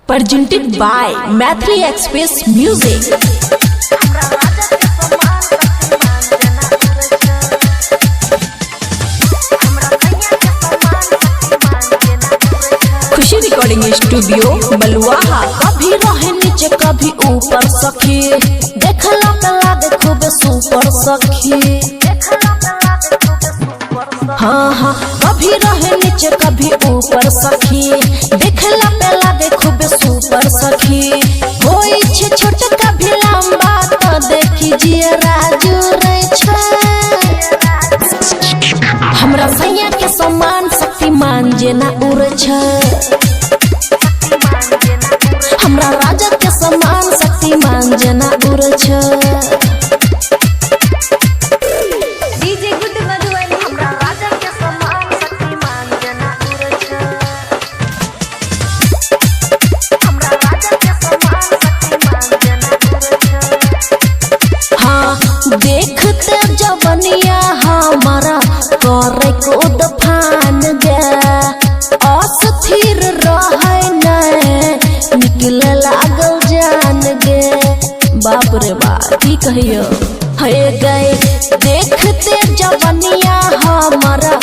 Presented by Mathli Express Music. Khushi recording studio Baluaha. कभी रहे नीचे कभी ऊपर सखी, देखला पे लागे खूब सुपर सखी। हाँ हाँ कभी रहे नीचे कभी ऊपर सखी, देखला पे लागे खूब सुपर सखी। होई छे छोट कभी लंबा तो देखी जिया राजू रे छे। हमरा सैया के समान शक्तिमान जेना उड़े छे, हमरा राजा के समान शक्तिमान जेना उड़े छे। डीजे गुड मधुबनी हमरा राजा के समान शक्तिमान जेना उड़े छे। हमरा राजा के समान शक्तिमान जेना उड़े छे। हाँ देखते जवनिया हमारा करे को दफान गे, अस्थिर रहे न निकले लागल जान गे। बाप रे बाप की कहियो हे गए, देखते जवनिया हमारा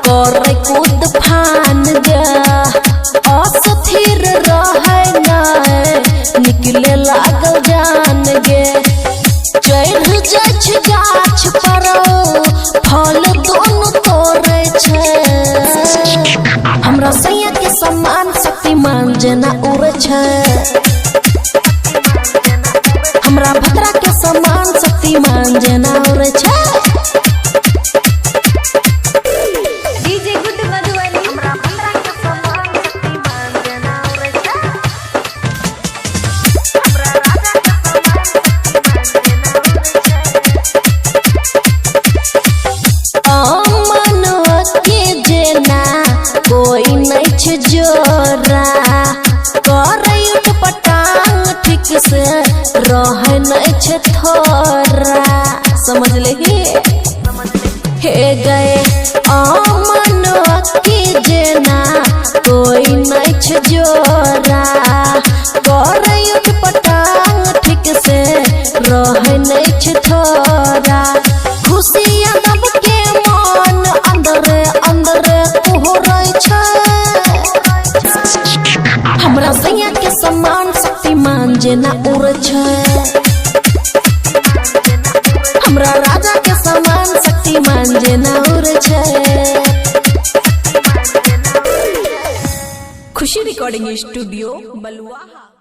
करे को दफान गे, अस्थिर रहे न निकले लागल जान गे। चढ़ जाछ गाछ पर फल दोनों तोड़े छे, हमरा सैया के समान शक्तिमान जेना उड़े छे, हमरा भद्रा के समान शक्तिमान जेना उड़े छे। डीजे गुड मधुबनी हमरा भद्रा के समान शक्तिमान जेना उड़े छे। हमरा राजा के समान शक्तिमान जेना उड़े छे। अमन के जेना कोई नहीं छे जोरा, करे पटांग ठीक से रहे नहीं छे थोरा। समझ लेगी हे गए, अमन के जेना कोई नहीं छे जोरा, करे पटांग ठीक से रहे नहीं छे थोरा। खुशियाँ दब के मन अंदरे अंदरे कोहरे छे, हमरा सैया के समान शक्तिमान जेना उड़े छे, हमरा राजा के समान शक्तिमान जेना उड़े छे। खुशी रिकॉर्डिंग स्टूडियो बलुआहा।